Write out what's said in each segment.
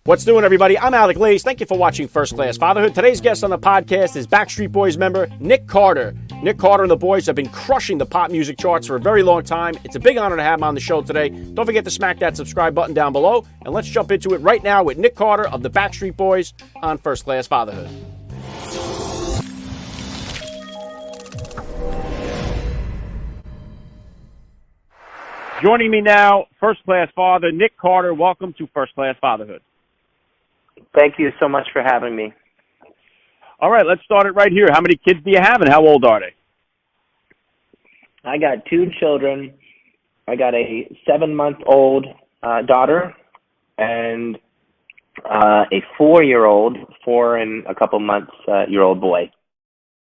What's doing, everybody? I'm Alec Lace. Thank you for watching First Class Fatherhood. Today's guest on the podcast is Backstreet Boys member Nick Carter. Nick Carter and the boys have been crushing the pop music charts for a very long time. It's a big honor to have him on the show today. Don't forget to smack that subscribe button down below, and let's jump into it right now with Nick Carter of the Backstreet Boys on First Class Fatherhood. Joining me now, First Class Father Nick Carter. Welcome to First Class Fatherhood. Thank you so much for having me. All right, let's start it right here. How many kids do you have, and how old are they? I got two children. I got a 7-month-old daughter and a 4-year-old, 4 and a couple months year old boy.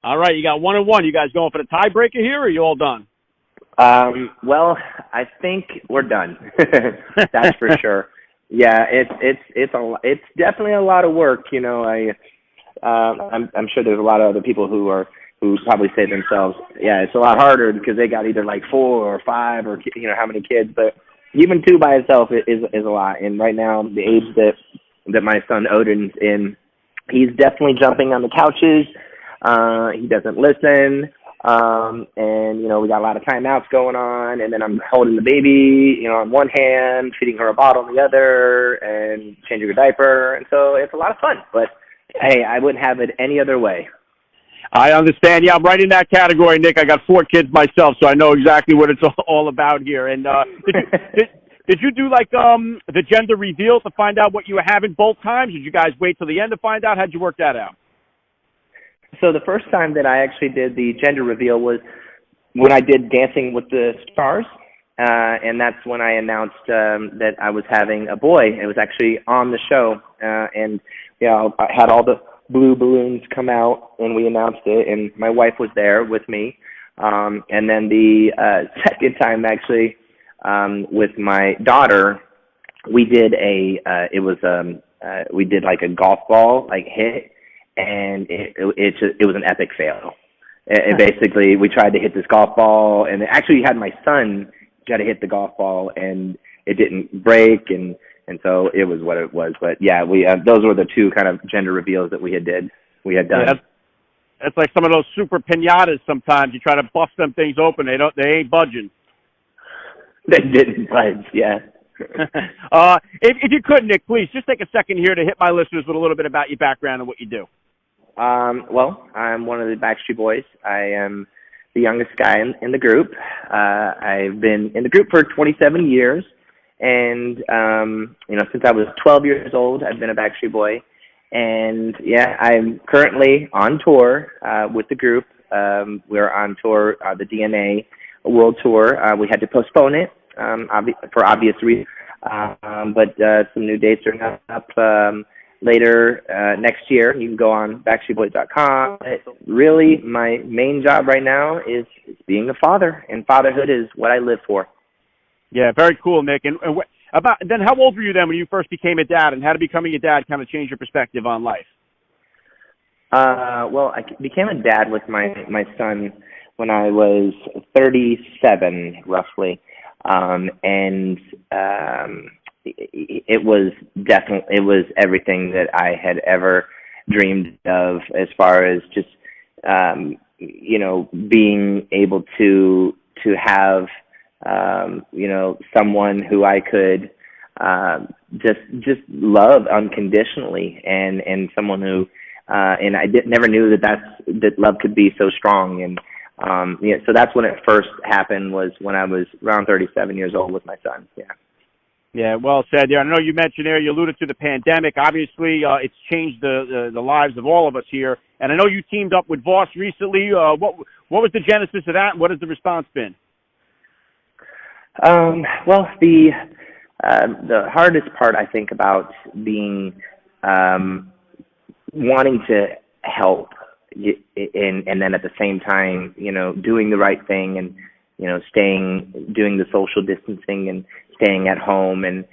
All right, you got 1 and 1. You guys going for the tiebreaker here, or are you all done? Well, I think we're done. That's for sure. Yeah, it's definitely a lot of work. You know, I'm sure there's a lot of other people who probably say to themselves, yeah, it's a lot harder because they got either like 4 or 5 or how many kids. But even 2 by itself is a lot. And right now, the age that my son Odin's in, he's definitely jumping on the couches. He doesn't listen. And we got a lot of timeouts going on, and then I'm holding the baby, on one hand, feeding her a bottle on the other, and changing her diaper, and so it's a lot of fun, but hey, I wouldn't have it any other way. I understand. Yeah, I'm right in that category, Nick. I got 4 kids myself, so I know exactly what it's all about here. And did you do like the gender reveal to find out what you were having both times? Did you guys wait till the end to find out? How'd you work that out? So the first time that I actually did the gender reveal was when I did Dancing with the Stars, and that's when I announced that I was having a boy. It was actually on the show, and I had all the blue balloons come out, and we announced it, and my wife was there with me. And then the second time, actually, with my daughter, we did we did like a golf ball hit. And it was an epic fail. Basically, we tried to hit this golf ball, and actually had my son try to hit the golf ball, and it didn't break, and so it was what it was. But yeah, we those were the 2 kind of gender reveals that we had done. Yeah, it's like some of those super piñatas. Sometimes you try to bust them things open, they ain't budging. They didn't budge. Yeah. If you could, Nick, please just take a second here to hit my listeners with a little bit about your background and what you do. Well, I'm one of the Backstreet Boys. I am the youngest guy in the group. I've been in the group for 27 years, and since I was 12 years old, I've been a Backstreet Boy. And yeah, I'm currently on tour with the group. We're on tour, the DNA World Tour. We had to postpone it for obvious reasons, but some new dates are up later next year. You can go on backstreetboys.com. Really, my main job right now is being a father, and fatherhood is what I live for. Yeah, very cool, Nick. And then how old were you then when you first became a dad, and how did becoming a dad kind of change your perspective on life? Well, I became a dad with my son when I was 37, roughly. It was everything that I had ever dreamed of, as far as just being able to have someone who I could just love unconditionally, and someone who and I never knew that love could be so strong. And so that's when it first happened, was when I was around 37 years old with my son. Yeah. Yeah, well said there. I know you mentioned there, you alluded to the pandemic. Obviously, it's changed the lives of all of us here. And I know you teamed up with Voss recently. What was the genesis of that, and what has the response been? Well, the hardest part, I think, about being wanting to help, and then at the same time, doing the right thing, and doing the social distancing and staying at home, and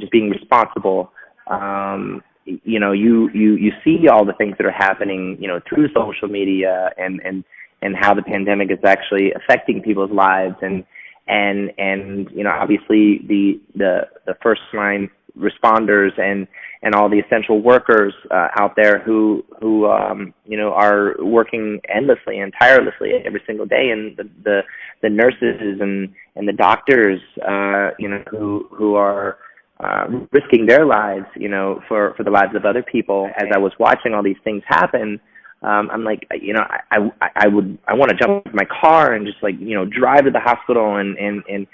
just being responsible. You see all the things that are happening, through social media, and how the pandemic is actually affecting people's lives, and obviously the first line responders and all the essential workers out there who are working endlessly and tirelessly every single day, and the nurses and the doctors who are risking their lives for the lives of other people. As I was watching all these things happen, I'm like, I want to jump in my car and just drive to the hospital and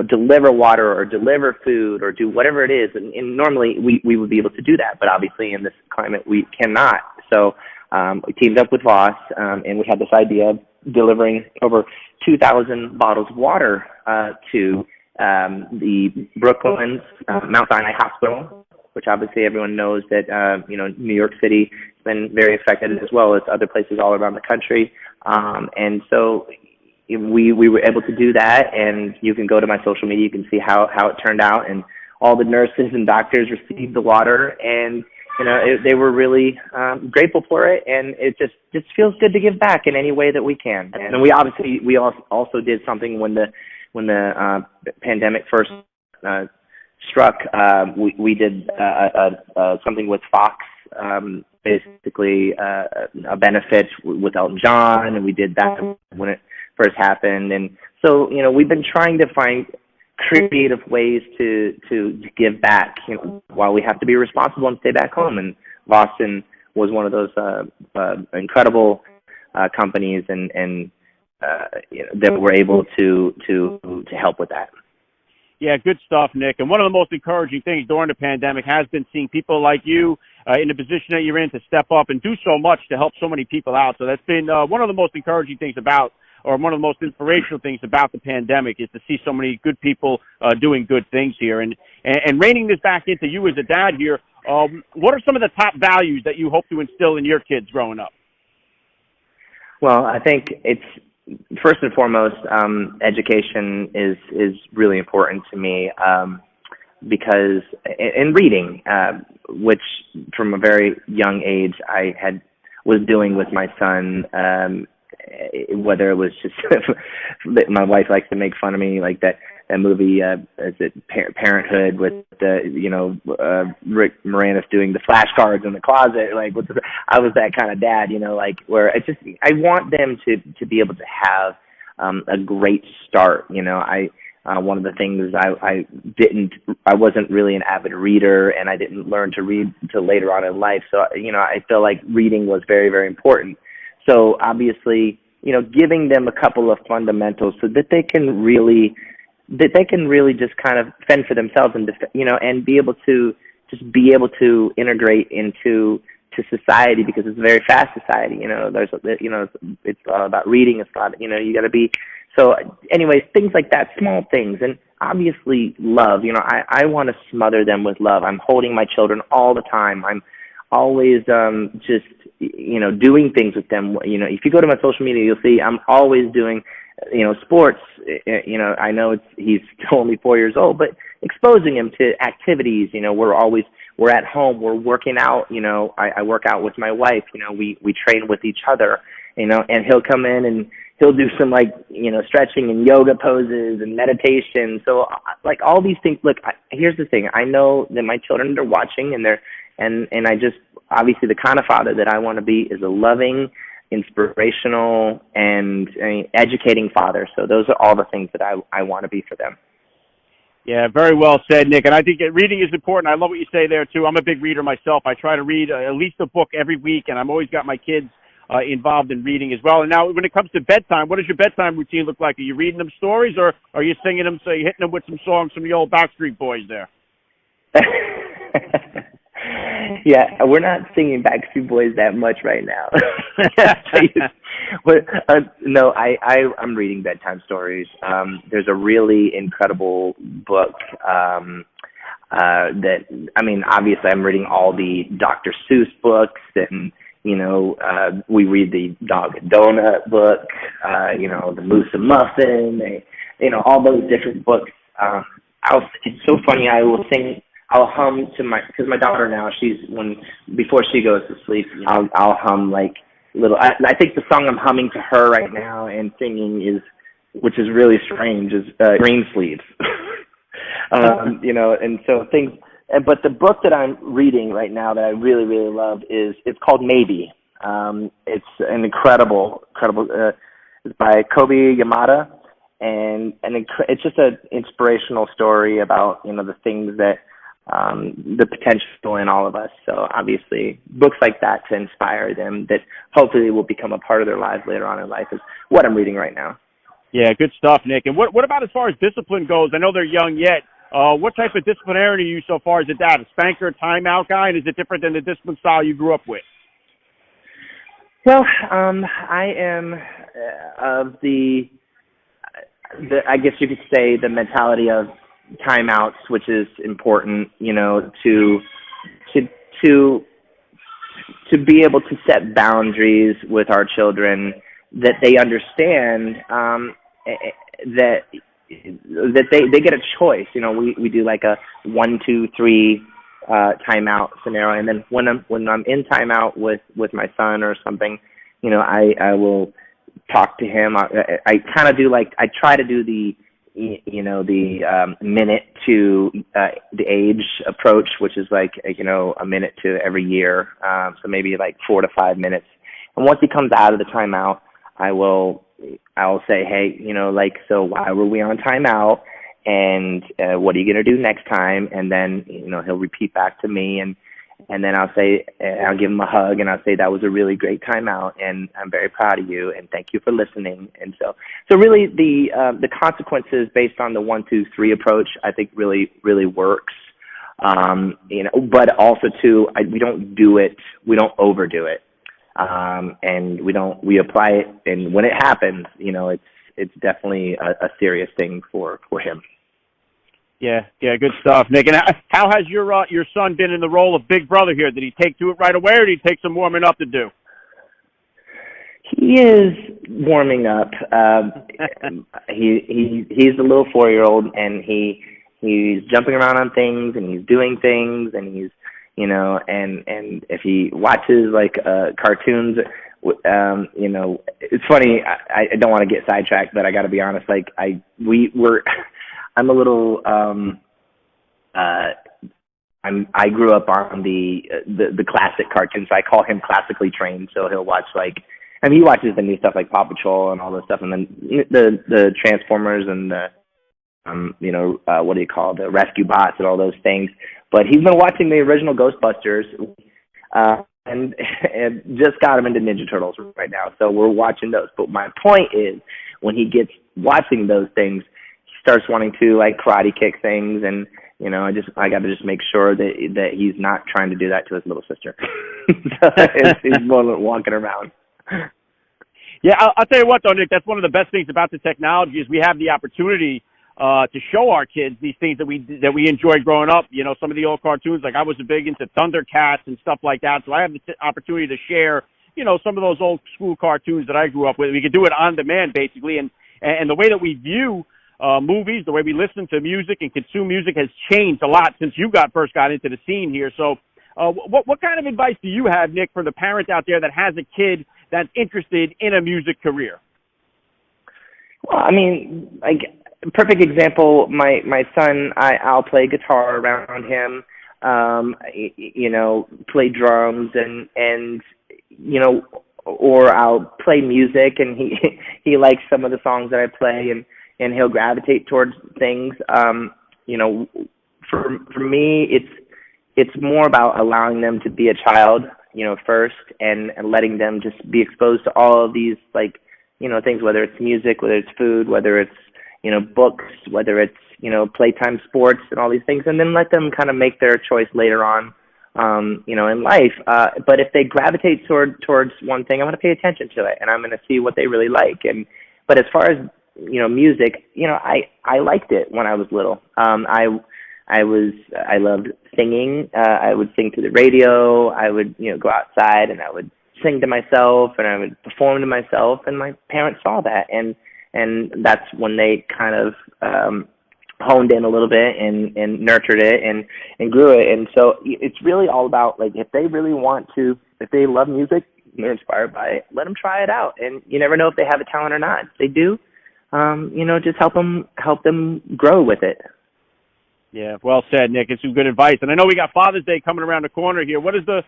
deliver water or deliver food or do whatever it is. And normally we would be able to do that, but obviously in this climate we cannot. So we teamed up with Voss, and we had this idea of delivering over 2,000 bottles of water to the Brooklyn's Mount Sinai Hospital, which obviously everyone knows that New York City has been very affected, as well as other places all around the country. And so we were able to do that, and you can go to my social media, you can see how it turned out, and all the nurses and doctors received the water, and they were really grateful for it, and it just feels good to give back in any way that we can. And we also did something when the pandemic first struck. We did something with Fox, basically a benefit with Elton John, and we did that when it first happened. And so we've been trying to find creative ways to give back, while we have to be responsible and stay back home. And Boston was one of those incredible companies, and that were able to help with that. Yeah, good stuff, Nick. And one of the most encouraging things during the pandemic has been seeing people like you in the position that you're in to step up and do so much to help so many people out. So that's been one of the most encouraging things one of the most inspirational things about the pandemic, is to see so many good people doing good things here. And reining this back into you as a dad here, what are some of the top values that you hope to instill in your kids growing up? Well, I think it's, first and foremost, education is really important to me, because in reading, which from a very young age I was doing with my son, whether it was just my wife likes to make fun of me, like that movie, is it Parenthood, with Rick Moranis doing the flashcards in the closet, I was that kind of dad, where I want them to be able to have a great start. One of the things I wasn't really an avid reader, and I didn't learn to read until later on in life. So I feel like reading was very, very important. So obviously, giving them a couple of fundamentals so that they can really just kind of fend for themselves, and and be able to integrate into society, because it's a very fast society. It's all about reading. It's about you got to be. So anyways, things like that, small things, and obviously love. I want to smother them with love. I'm holding my children all the time. I'm always just doing things with them. If you go to my social media, you'll see I'm always doing sports. I know he's still only 4 years old, but exposing him to activities. We're at home, we're working out. I work out with my wife. We train with each other. And he'll come in and he'll do some stretching and yoga poses and meditation. So all these things. Look, here's the thing. I know that my children are watching, and I just, obviously the kind of father that I want to be is a loving, inspirational, and educating father. So those are all the things that I want to be for them. Yeah, very well said, Nick. And I think reading is important. I love what you say there, too. I'm a big reader myself. I try to read at least a book every week, and I've always got my kids involved in reading as well. And now when it comes to bedtime, what does your bedtime routine look like? Are you reading them stories, or are you singing them, so you're hitting them with some songs from the old Backstreet Boys there? Yeah, we're not singing Backstreet Boys that much right now. No, I'm reading bedtime stories. There's a really incredible book obviously I'm reading all the Dr. Seuss books, and we read the Dog and Donut book, the Moose and Muffin, all those different books. It's so funny. I'll hum to because my daughter now, before she goes to sleep, I'll hum little. I think the song I'm humming to her right now and singing which is really strange, is Green Sleeves. And so But the book that I'm reading right now that I really, really love it's called Maybe. It's an incredible. It's by Kobe Yamada, and it's just an inspirational story about the things that the potential in all of us. So obviously, books like that to inspire them that hopefully will become a part of their lives later on in life is what I'm reading right now. Yeah, good stuff, Nick. And what about as far as discipline goes? I know they're young yet. What type of disciplinarian are you so far? Is it that, a spanker, timeout guy, and is it different than the discipline style you grew up with? Well, I am of the I guess you could say the mentality of timeouts, which is important, to be able to set boundaries with our children, that they understand that they get a choice. We do like a 1, 2, 3 timeout scenario, and then when I'm in timeout with my son or something, I will talk to him. I kind of do I try to do the minute to the age approach, which is a minute to every year, so maybe 4 to 5 minutes. And once he comes out of the timeout, I'll say, hey, so why were we on timeout? And what are you going to do next time? And then, he'll repeat back to me. And then I'll give him a hug, and I'll say, that was a really great timeout, and I'm very proud of you, and thank you for listening. And so really the consequences based on the 1, 2, 3 approach, I think really, really works. But also too, we don't overdo it. And we apply it, and when it happens, it's definitely a serious thing for him. Yeah, good stuff, Nick. And how has your son been in the role of big brother here? Did he take to it right away, or did he take some warming up to do? He is warming up. He's a little 4-year-old, and he's jumping around on things, and he's doing things, and he's and if he watches cartoons, it's funny. I don't want to get sidetracked, but I got to be honest. I'm a little. I grew up on the classic cartoons. So I call him classically trained. So he'll watch he watches the new stuff like Paw Patrol and all this stuff, and then the Transformers and the what do you call the Rescue Bots and all those things. But he's been watching the original Ghostbusters, and just got him into Ninja Turtles right now. So we're watching those. But my point is, when he gets watching those things, he starts wanting to karate kick things, and I got to just make sure that he's not trying to do that to his little sister. So he's walking around. Yeah, I'll tell you what though, Nick. That's one of the best things about the technology is we have the opportunity to show our kids these things that we enjoyed growing up. Some of the old cartoons, I was big into Thundercats and stuff like that. So I have the opportunity to share, some of those old school cartoons that I grew up with. We could do it on demand, basically. And the way that we view movies, the way we listen to music and consume music has changed a lot since you first got into the scene here. So what kind of advice do you have, Nick, for the parent out there that has a kid that's interested in a music career? Well, I mean, perfect example, my son, I'll play guitar around him, play drums and or I'll play music, and he likes some of the songs that I play, and he'll gravitate towards things. For me, it's more about allowing them to be a child, first, and letting them just be exposed to all of these things, whether it's music, whether it's food, whether it's books, whether it's, playtime sports and all these things, and then let them kind of make their choice later on, in life. But if they gravitate towards one thing, I'm going to pay attention to it, and I'm going to see what they really like. But as far as, music, I liked it when I was little. I loved singing. I would sing to the radio. I would, go outside and I would sing to myself, and I would perform to myself, and my parents saw that, and that's when they kind of honed in a little bit and nurtured it and grew it. And so it's really all about, if they really want to, if they love music, they're inspired by it, let them try it out. And you never know if they have a talent or not. If they do, just help them grow with it. Yeah, well said, Nick. It's some good advice. And I know we got Father's Day coming around the corner here. What does the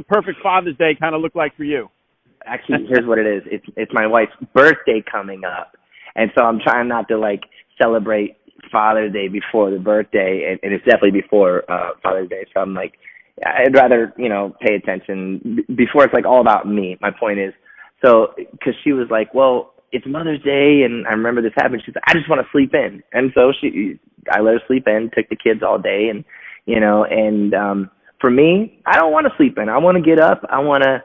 perfect Father's Day kind of look like for you? Actually, here's what it is. It's my wife's birthday coming up, and so I'm trying not to like celebrate Father's Day before the birthday, and it's definitely before Father's Day. So I'm like, I'd rather pay attention before it's like all about me. My point is, so because she was like, well, it's Mother's Day, and I remember this happened. She's like, I just want to sleep in, and so I let her sleep in, took the kids all day, and for me, I don't want to sleep in. I want to get up. I want to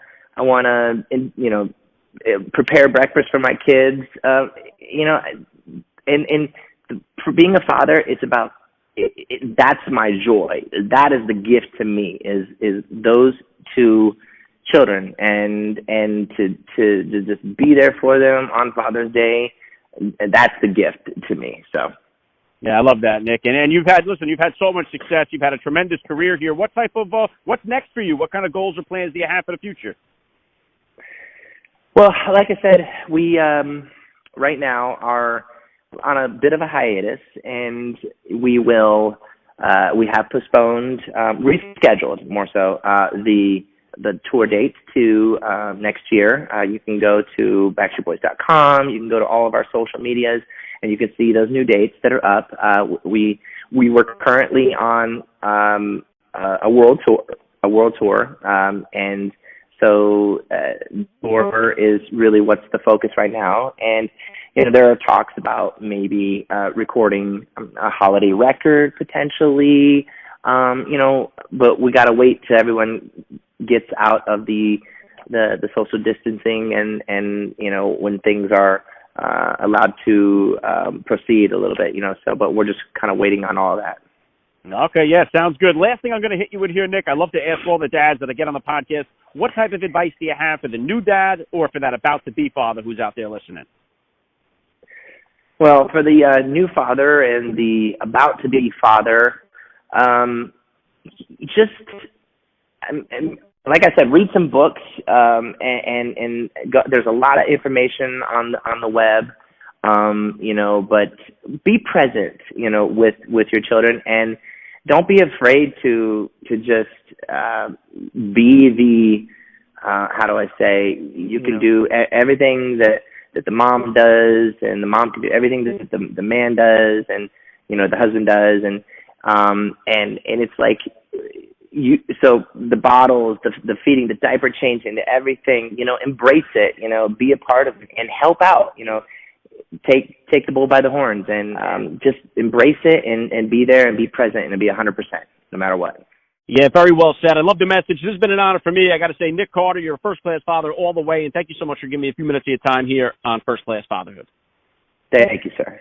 prepare breakfast for my kids. And for being a father, it's about that's my joy. That is the gift to me. Is those two children, and to just be there for them on Father's Day. That's the gift to me. So. Yeah, I love that, Nick. And you've had so much success. You've had a tremendous career here. What type of what's next for you? What kind of goals or plans do you have for the future? Well, like I said, we right now are on a bit of a hiatus, and we have postponed, rescheduled more so the tour dates to next year. You can go to backstreetboys.com. You can go to all of our social medias, and you can see those new dates that are up. We were currently on a world tour, and so tour is really what's the focus right now. And there are talks about maybe recording a holiday record potentially, but we got to wait till everyone gets out of the social distancing and when things are allowed to proceed a little bit, but we're just kind of waiting on all of that. Okay, yeah, sounds good. Last thing I'm going to hit you with here, Nick, I love to ask all the dads that I get on the podcast, what type of advice do you have for the new dad or for that about-to-be father who's out there listening? Well, for the new father and the about-to-be father, just like I said, read some books, and go, there's a lot of information on the web, but be present, with your children, and don't be afraid to just be the how do I say, you can do everything that the mom does, and the mom can do everything that the man does, and the husband does, and it's like so the bottles, the feeding, the diaper changing, everything, embrace it, be a part of it and help out, take the bull by the horns, and just embrace it and be there and be present and be 100% no matter what. Yeah, very well said. I love the message. This has been an honor for me. I got to say, Nick Carter, you're a first-class father all the way, and thank you so much for giving me a few minutes of your time here on First Class Fatherhood. Thank you, sir.